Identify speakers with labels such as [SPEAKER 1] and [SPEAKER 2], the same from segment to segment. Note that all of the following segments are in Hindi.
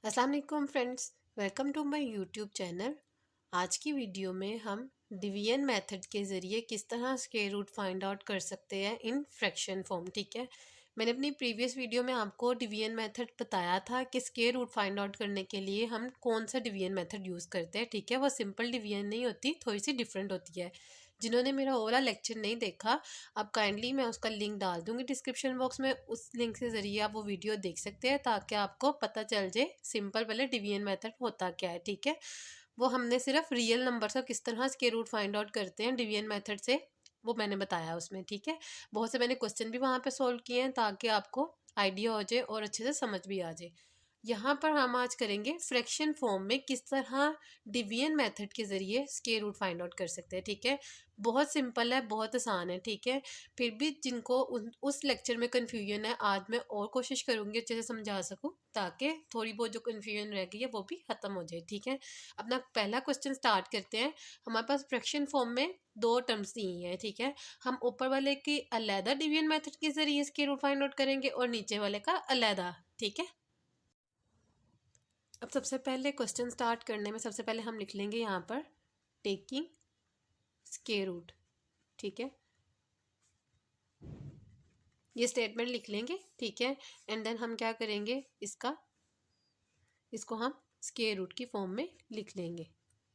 [SPEAKER 1] अस्सलाम वालेकुम friends, welcome to my YouTube channel. आज की वीडियो में हम डिवीजन मेथड के ज़रिए किस तरह स्क्वायर रूट फाइंड आउट कर सकते हैं इन फ्रैक्शन फॉर्म। ठीक है, मैंने अपनी प्रीवियस वीडियो में आपको डिवीजन मेथड बताया था कि स्क्वायर रूट फाइंड आउट करने के लिए हम कौन सा डिवीजन मेथड यूज़ करते हैं। ठीक है, वो सिंपल डिवीजन नहीं होती, थोड़ी सी डिफरेंट होती है। जिन्होंने मेरा ओवरऑल लेक्चर नहीं देखा, आप काइंडली मैं उसका लिंक डाल दूंगी डिस्क्रिप्शन बॉक्स में, उस लिंक से ज़रिए आप वो वीडियो देख सकते हैं ताकि आपको पता चल जाए सिंपल पहले डिवीजन मेथड होता क्या है। ठीक है, वो हमने सिर्फ रियल नंबर का किस तरह स्क्वायर रूट फाइंड आउट करते हैं डिवीजन मेथड से, वो मैंने बताया उसमें। ठीक है, बहुत से मैंने क्वेश्चन भी वहाँ पे सॉल्व किए हैं ताकि आपको आइडिया हो जाए और अच्छे से समझ भी आ जाए। यहाँ पर हम आज करेंगे फ्रैक्शन फॉर्म में किस तरह डिवीजन मेथड के ज़रिए स्क्वायर रूट फाइंड आउट कर सकते हैं। ठीक है, बहुत सिंपल है, बहुत आसान है। ठीक है, फिर भी जिनको उस लेक्चर में कन्फ्यूजन है, आज मैं और कोशिश करूँगी अच्छे से समझा सकूँ ताकि थोड़ी बहुत जो कन्फ्यूजन रह गई है वो भी ख़त्म हो जाए। ठीक है, अपना पहला क्वेश्चन स्टार्ट करते हैं। हमारे पास फ्रैक्शन फॉर्म में दो टर्म्स दी हैं। ठीक है, हम ऊपर वाले की अलहदा डिवीजन मेथड के ज़रिए स्क्वायर रूट फाइंड आउट करेंगे और नीचे वाले का अलहदा। ठीक है, अब सबसे पहले क्वेश्चन स्टार्ट करने में सबसे पहले हम लिख लेंगे यहाँ पर टेकिंग स्क्वायर रूट। ठीक है, ये स्टेटमेंट लिख लेंगे। ठीक है, एंड देन हम क्या करेंगे, इसको हम स्क्वायर रूट की फॉर्म में लिख लेंगे।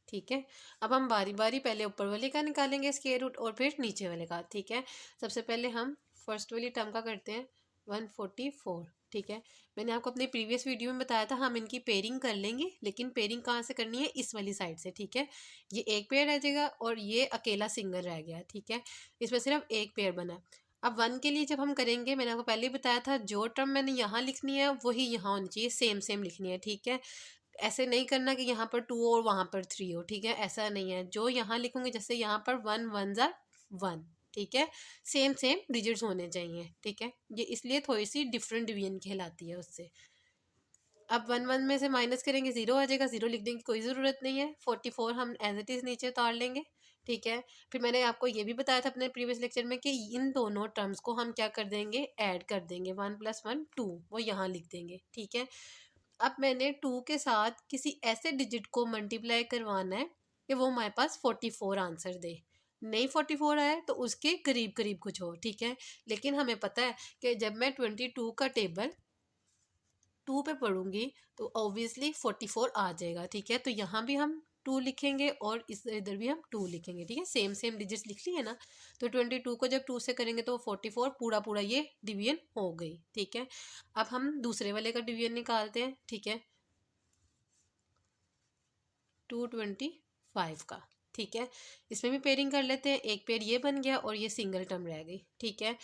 [SPEAKER 1] ठीक है, अब हम बारी बारी पहले ऊपर वाले का निकालेंगे स्क्वायर रूट और फिर नीचे वाले का। ठीक है, सबसे पहले हम फर्स्ट वाली टर्म का करते हैं 144। ठीक है, मैंने आपको अपने प्रीवियस वीडियो में बताया था हम इनकी पेयरिंग कर लेंगे, लेकिन पेयरिंग कहाँ से करनी है, इस वाली साइड से। ठीक है, ये एक पेयर रह जाएगा और ये अकेला सिंगल रह गया। ठीक है, इसमें सिर्फ एक पेयर बना है। अब वन के लिए जब हम करेंगे, मैंने आपको पहले ही बताया था जो टर्म मैंने यहाँ लिखनी है वही यहाँ होनी चाहिए, सेम सेम लिखनी है। ठीक है, ऐसे नहीं करना कि यहाँ पर 2 और वहाँ पर 3 हो। ठीक है, ऐसा नहीं है, जो यहाँ लिखूंगी जैसे यहाँ पर 1 1 ज़ा 1। ठीक है, सेम सेम डिजिट्स होने चाहिए। ठीक है, ये इसलिए थोड़ी सी डिफरेंट डिवीजन कहलाती है उससे। अब 1 1 में से माइनस करेंगे, 0 आ जाएगा, 0 लिखने की कोई ज़रूरत नहीं है। 44 हम एज इट इज़ नीचे उतार लेंगे। ठीक है, फिर मैंने आपको ये भी बताया था अपने प्रीवियस लेक्चर में कि इन दोनों टर्म्स को हम क्या कर देंगे, ऐड कर देंगे। 1 + 1 2, वो यहाँ लिख देंगे। ठीक है, अब मैंने 2 के साथ किसी ऐसे डिजिट को मल्टीप्लाई करवाना है कि वो हमारे पास 44 आंसर दे। नहीं 44 आए तो उसके करीब करीब कुछ हो। ठीक है, लेकिन हमें पता है कि जब मैं 22 का टेबल 2 पे पढ़ूंगी तो ऑब्वियसली 44 आ जाएगा। ठीक है, तो यहाँ भी हम 2 लिखेंगे और इस इधर भी हम 2 लिखेंगे। ठीक है, सेम सेम डिजिट्स लिख लिए ना, तो 22 को जब 2 से करेंगे तो 44 पूरा पूरा ये डिवीजन हो गई। ठीक है, अब हम दूसरे वाले का डिवीजन निकालते हैं। ठीक है, 225 का। ठीक है, इसमें भी पेयरिंग कर लेते हैं, एक पेयर ये बन गया और ये सिंगल टर्म रह गई। ठीक है,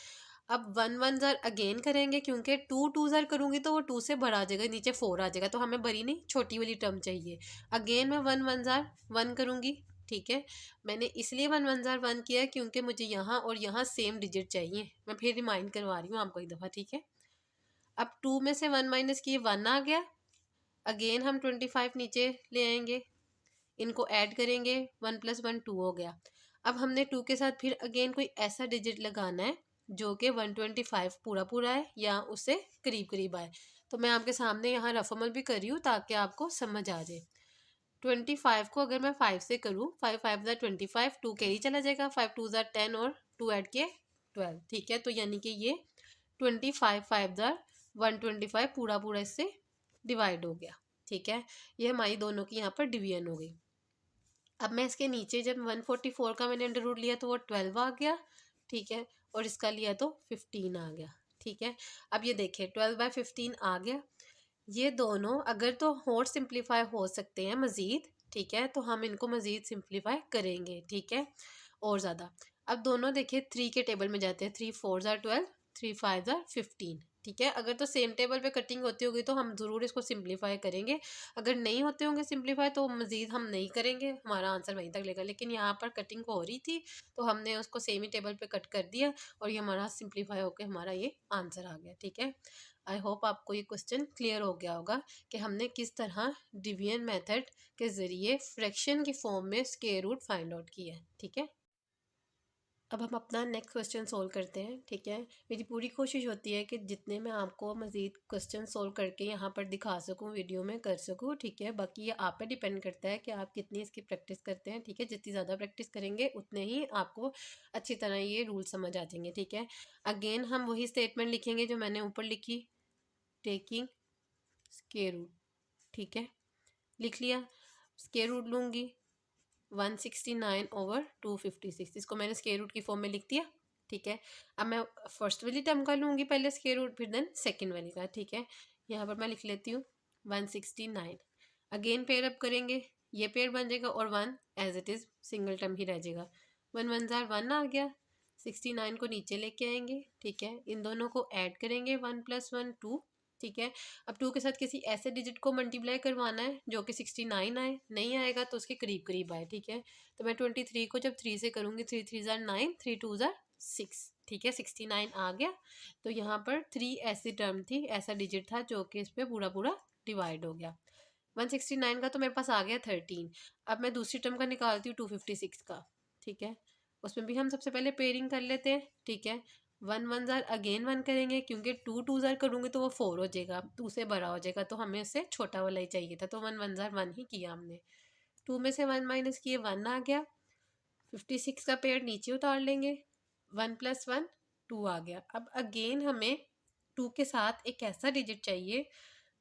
[SPEAKER 1] अब 1 1 ज़र अगेन करेंगे क्योंकि 2 2 ज़र करूँगी तो वो 2 से बड़ा आ जाएगा, नीचे 4 आ जाएगा, तो हमें बड़ी नहीं छोटी वाली टर्म चाहिए। अगेन मैं 1 1 ज़र 1 करूँगी। ठीक है, मैंने इसलिए 1 1 ज़र 1 किया है क्योंकि मुझे यहाँ और यहाँ सेम डिजिट चाहिए। मैं फिर रिमाइंड करवा रही हूँ आपको एक दफ़ा। ठीक है, अब 2 में से 1 माइनस किए 1 आ गया। अगेन हम 25 नीचे ले आएंगे, इनको ऐड करेंगे, 1 + 1 2 हो गया। अब हमने 2 के साथ फिर अगेन कोई ऐसा डिजिट लगाना है जो कि 125 पूरा पूरा है या उससे करीब करीब आए। तो मैं आपके सामने यहाँ रफमल भी कर रही हूँ ताकि आपको समझ आ जाए। 25 को अगर मैं 5 से करूँ, 5 5 ज़ा 25, 2 कैरी चला जाएगा, 5 2 ज़ा 10 और 2 ऐड किए 12। ठीक है, तो यानी कि ये 25 5 ज़ा 125 पूरा पूरा इससे डिवाइड हो गया। ठीक है, ये हमारी दोनों की यहाँ पर डिवीजन हो गई। अब मैं इसके नीचे जब 144 का मैंने अंडर रूट लिया तो वो 12 आ गया। ठीक है, और इसका लिया तो 15 आ गया। ठीक है, अब ये देखिए 12/15 आ गया। ये दोनों अगर तो और सिंप्लीफाई हो सकते हैं मज़ीद। ठीक है, तो हम इनको मज़ीद सिंप्लीफाई करेंगे। ठीक है, और ज़्यादा। अब दोनों देखिए 3 के टेबल में जाते हैं, 3 4 ज़ा 12, 3 5 ज़ा 15। ठीक है, अगर तो सेम टेबल पे कटिंग होती होगी तो हम ज़रूर इसको सिंप्लीफाई करेंगे। अगर नहीं होते होंगे सिंप्लीफाई तो मज़ीद हम नहीं करेंगे, हमारा आंसर वहीं तक लेगा। लेकिन यहाँ पर कटिंग हो रही थी तो हमने उसको सेम ही टेबल पे कट कर दिया और ये हमारा सिंप्लीफाई होकर हमारा ये आंसर आ गया। ठीक है, आई होप आपको ये क्वेश्चन क्लियर हो गया होगा कि हमने किस तरह डिवीजन मेथड के ज़रिए फ्रैक्शन की फॉर्म में स्क्वायर रूट फाइंड आउट किया है। ठीक है, अब हम अपना नेक्स्ट क्वेश्चन सोल्व करते हैं। ठीक है, मेरी पूरी कोशिश होती है कि जितने मैं आपको मज़ीद क्वेश्चन सोल्व करके यहाँ पर दिखा सकूँ, वीडियो में कर सकूँ। ठीक है, बाकी ये आप पे डिपेंड करता है कि आप कितनी इसकी प्रैक्टिस करते हैं। ठीक है, जितनी ज़्यादा प्रैक्टिस करेंगे उतने ही आपको अच्छी तरह ये रूल समझ आ जाएंगे। ठीक है, अगेन हम वही स्टेटमेंट लिखेंगे जो मैंने ऊपर लिखी, टेकिंग स्क्वायर रूट। ठीक है, लिख लिया। स्क्वायर रूट लूँगी 169/256, इसको मैंने स्क्वायर रूट की फॉर्म में लिख दिया। ठीक है, अब मैं फर्स्ट वाली टर्म का लूँगी पहले स्क्वायर रूट, फिर देन सेकंड वाली का। ठीक है, यहाँ पर मैं लिख लेती हूँ 169। अगेन पेयर अप करेंगे, ये पेयर बन जाएगा और 1 as it is single term ही रह जाएगा। 1 1 जार 1 आ गया, 69 को नीचे लेके आएंगे। ठीक है, इन दोनों को ऐड करेंगे, 1 + 1 2। ठीक है, अब 2 के साथ किसी ऐसे डिजिट को मल्टीप्लाई करवाना है जो कि 69 आए, नहीं आएगा तो उसके करीब करीब आए। ठीक है, तो मैं 23 को जब 3 से करूँगी, 3 3 जार 9, 3 2 जार 6। ठीक है, 69 आ गया। तो यहाँ पर 3 ऐसी टर्म थी, ऐसा डिजिट था जो कि इस पर पूरा पूरा डिवाइड हो गया। 169 का तो मेरे पास आ गया 13। अब मैं दूसरी टर्म का निकालती हूँ 256 का। ठीक है, उसमें भी हम सबसे पहले पेयरिंग कर लेते हैं। ठीक है, 1 1 जार अगेन 1 करेंगे, क्योंकि 2 2 जार करूँगी तो वो 4 हो जाएगा, 2 से बड़ा हो जाएगा, तो हमें उससे छोटा वाला ही चाहिए था, तो 1 1 जार 1 ही किया हमने। 2 में से 1 माइनस किए, 1 आ गया। 56 का पेयर नीचे उतार लेंगे, 1 + 1 2 आ गया। अब अगेन हमें 2 के साथ एक ऐसा डिजिट चाहिए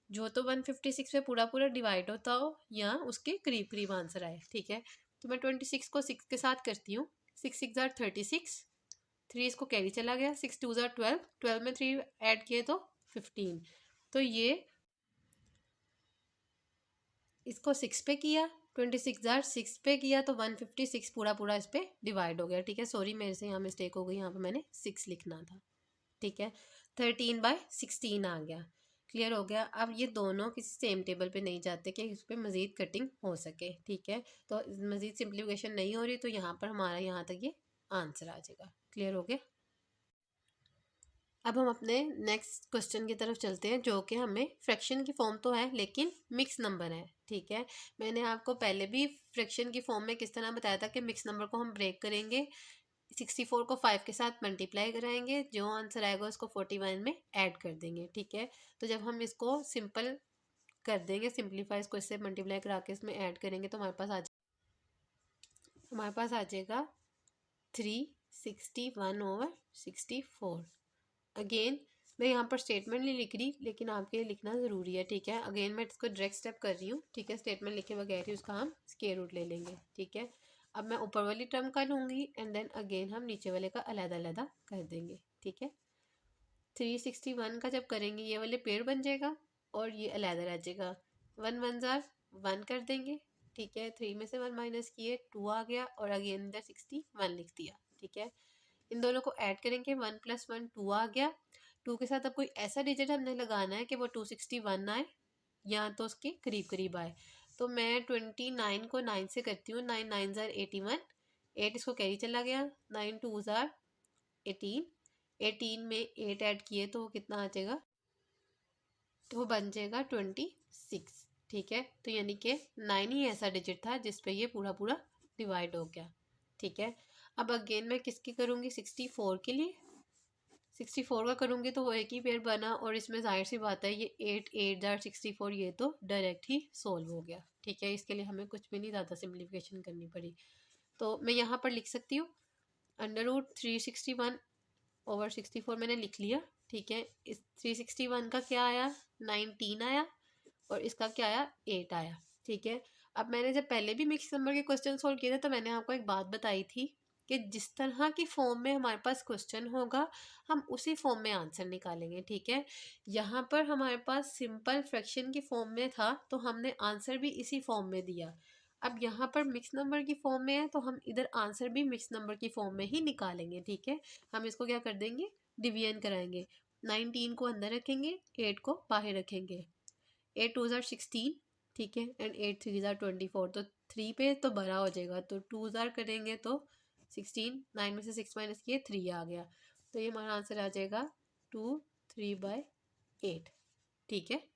[SPEAKER 1] जो तो 156 में पूरा पूरा डिवाइड होता हो या उसके करीब करीब आंसर आए। ठीक है, तो मैं 26 को 6 के साथ करती हूँ। 6 6 जार 36, 3 इसको कैरी चला गया, 6 2 जार 12, 12 में 3 ऐड किए तो 15। तो ये इसको 6 पे किया, 26 जार 6 पे किया तो 156 पूरा पूरा इस पर डिवाइड हो गया। ठीक है, सॉरी मेरे से यहाँ मिस्टेक हो गई, यहाँ पे मैंने 6 लिखना था। ठीक है, 13/16 आ गया। क्लियर हो गया। अब ये दोनों किसी सेम टेबल पे नहीं जाते कि इस पर मज़ीद कटिंग हो सके। ठीक है, तो मज़ीद सिंप्लीफिकेशन नहीं हो रही, तो यहाँ पर हमारा यहाँ तक ये आंसर आ जाएगा। क्लियर हो गया। अब हम अपने नेक्स्ट क्वेश्चन की तरफ चलते हैं, जो कि हमें फ्रैक्शन की फॉर्म तो है लेकिन मिक्स नंबर है। ठीक है, मैंने आपको पहले भी फ्रैक्शन की फॉर्म में किस तरह बताया था कि मिक्स नंबर को हम ब्रेक करेंगे, 64 को 5 के साथ मल्टीप्लाई कराएंगे, जो आंसर आएगा उसको 41 में ऐड कर देंगे। ठीक है, तो जब हम इसको सिंपल कर देंगे, सिंप्लीफाई इसको इससे मल्टीप्लाई करा के इसमें ऐड करेंगे, तो हमारे पास आ जाएगा 361/64। अगेन मैं यहाँ पर स्टेटमेंट नहीं लिख रही, लेकिन आपके लिए लिखना ज़रूरी है। ठीक है, अगेन मैं इसको डायरेक्ट स्टेप कर रही हूँ। ठीक है, स्टेटमेंट लिखे बगैर ही उसका हम स्क्वायर रूट ले लेंगे। ठीक है, अब मैं ऊपर वाली टर्म का लूँगी एंड देन अगेन हम नीचे वाले का अलग-अलग कर देंगे। ठीक है, 361 का जब करेंगे ये वाले पेड़ बन जाएगा और ये अलग रह जाएगा। 1 1 जार 1 कर देंगे। ठीक है, 3 में से 1 माइनस किए 2 आ गया और अगेन इधर 61 लिख दिया। ठीक है, इन दोनों को ऐड करेंगे, 1 + 1 2 आ गया। 2 के साथ अब कोई ऐसा डिजिट हमने लगाना है कि वो 261 आए या तो उसके करीब करीब आए। तो मैं 29 को 9 से करती हूँ, 9 9 जार 81, 8 इसको कैरी चला गया, 9 2 जार 18, 18 में 8 ऐड किए तो वो कितना आ जाएगा, तो वो बन जाएगा 26। ठीक है, तो यानी कि 9 ही ऐसा डिजिट था जिस पे ये पूरा पूरा डिवाइड हो गया। ठीक है, अब अगेन मैं किसकी करूँगी, 64 के लिए। 64 का करूँगी तो वो एक ही पेयर बना और इसमें जाहिर सी बात है ये 8 8 जार 64, ये तो डायरेक्ट ही सोल्व हो गया। ठीक है, इसके लिए हमें कुछ भी नहीं ज़्यादा सिम्प्लीफिकेशन करनी पड़ी। तो मैं यहाँ पर लिख सकती हूँ √361/64 मैंने लिख लिया। ठीक है, इस 361 का क्या आया, 19 आया और इसका क्या आया, 8 आया। ठीक है, अब मैंने जब पहले भी मिक्स नंबर के क्वेश्चन सोल्व किए थे तो मैंने आपको एक बात बताई थी कि जिस तरह की फॉर्म में हमारे पास क्वेश्चन होगा हम उसी फॉर्म में आंसर निकालेंगे। ठीक है, यहाँ पर हमारे पास सिंपल फ्रैक्शन की फॉर्म में था तो हमने आंसर भी इसी फॉर्म में दिया। अब यहाँ पर मिक्स नंबर की फॉर्म में है तो हम इधर आंसर भी मिक्स नंबर की फॉर्म में ही निकालेंगे। ठीक है, हम इसको क्या कर देंगे, डिवीजन कराएंगे। 19 को अंदर रखेंगे, 8 को बाहर रखेंगे। 8 2 जार 16। ठीक है, एंड 8 3 जार 24, तो 3 पे तो बड़ा हो जाएगा, तो 2 जार करेंगे तो 16, 9 में से 6 माइनस किए 3 आ गया, तो ये हमारा आंसर आ जाएगा 2 3/8। ठीक है,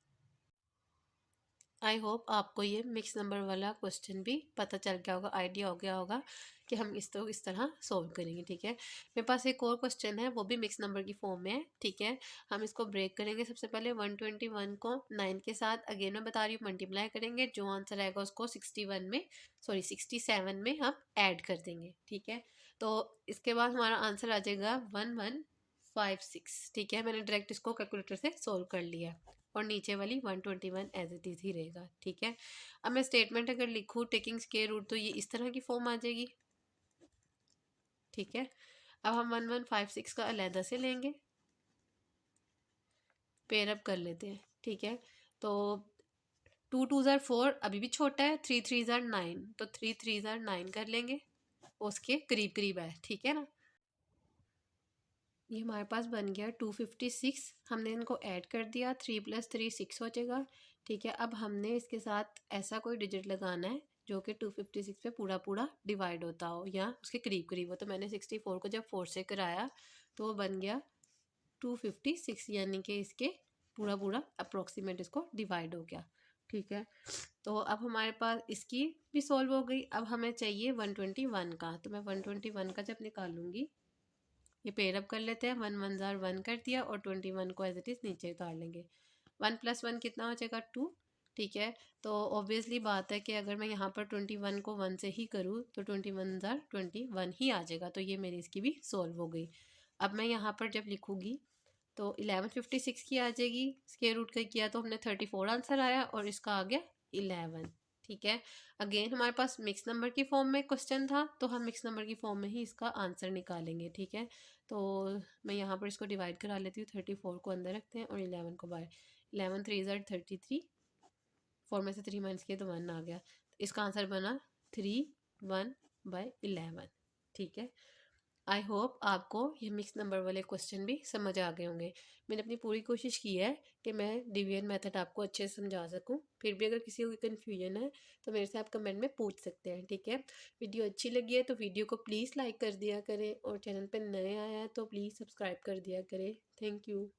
[SPEAKER 1] आई होप आपको ये मिक्स नंबर वाला क्वेश्चन भी पता चल गया होगा, आइडिया हो गया होगा कि हम इस तरह सोल्व करेंगे। ठीक है, मेरे पास एक और क्वेश्चन है, वो भी मिक्स नंबर की फॉर्म में है। ठीक है, हम इसको ब्रेक करेंगे। सबसे पहले 121 को 9 के साथ अगेन मैं बता रही हूँ मल्टीप्लाई करेंगे। जो आंसर आएगा उसको 67 में हम ऐड कर देंगे। ठीक है, तो इसके बाद हमारा आंसर आ जाएगा 1156। ठीक है, मैंने डायरेक्ट इसको कैलकुलेटर से सोल्व कर लिया और नीचे वाली 121 एज इट इज़ ही रहेगा। ठीक है, अब मैं स्टेटमेंट अगर लिखूँ टेकिंग स्क्वायर रूट तो ये इस तरह की फॉर्म आ जाएगी। ठीक है, अब हम 1156 का अलहदा से लेंगे, पेयर अप कर लेते हैं। ठीक है, तो 2 2 ज़ार 4 अभी भी छोटा है, 3 3 ज़ार 9, तो 3 3 ज़ार 9 कर लेंगे, उसके करीब करीब है। ठीक है ना, ये हमारे पास बन गया 256। हमने इनको ऐड कर दिया, 3 + 3 6 हो जाएगा। ठीक है, अब हमने इसके साथ ऐसा कोई डिजिट लगाना है जो कि 256 पे पूरा पूरा डिवाइड होता हो या उसके करीब करीब हो। तो मैंने 64 को जब 4 से कराया तो वो बन गया 256, यानी कि इसके पूरा पूरा अप्रोक्सीमेट इसको डिवाइड हो गया। ठीक है, तो अब हमारे पास इसकी भी सॉल्व हो गई। अब हमें चाहिए 121 का, तो मैं 121 का जब निकालूंगी, ये पेयर अप कर लेते हैं। 1 1 ज़ार 1 कर दिया और 21 को एज इट इज़ नीचे उतार लेंगे। 1 + 1 कितना हो जाएगा 2। ठीक है, तो ऑब्वियसली बात है कि अगर मैं यहाँ पर 21 को 1 से ही करूँ तो 21 ज़ार 21 ही आ जाएगा। तो ये मेरी इसकी भी सॉल्व हो गई। अब मैं यहाँ पर जब लिखूँगी तो 1156 की आ जाएगी। स्क्वायर रूट का किया तो हमने 34 आंसर आया और इसका आ गया 11। ठीक है, अगेन हमारे पास मिक्स नंबर की फॉर्म में क्वेश्चन था तो हम मिक्स नंबर की फॉर्म में ही इसका आंसर निकालेंगे। ठीक है, तो मैं यहाँ पर इसको डिवाइड करा लेती हूँ। 34 को अंदर रखते हैं और 11 को बाहर। 11 3 ज़ार 33, 4 में से 3 माइनस किया तो 1 आ गया। तो इसका आंसर बना 3/1/11। ठीक है, आई होप आपको ये मिक्स नंबर वाले क्वेश्चन भी समझ आ गए होंगे। मैंने अपनी पूरी कोशिश की है कि मैं डिवीजन मेथड आपको अच्छे से समझा सकूं। फिर भी अगर किसी को कन्फ्यूजन है तो मेरे से आप कमेंट में पूछ सकते हैं। ठीक है, वीडियो अच्छी लगी है तो वीडियो को प्लीज़ लाइक कर दिया करें और चैनल पर नए आया है तो प्लीज़ सब्सक्राइब कर दिया करें। Thank you.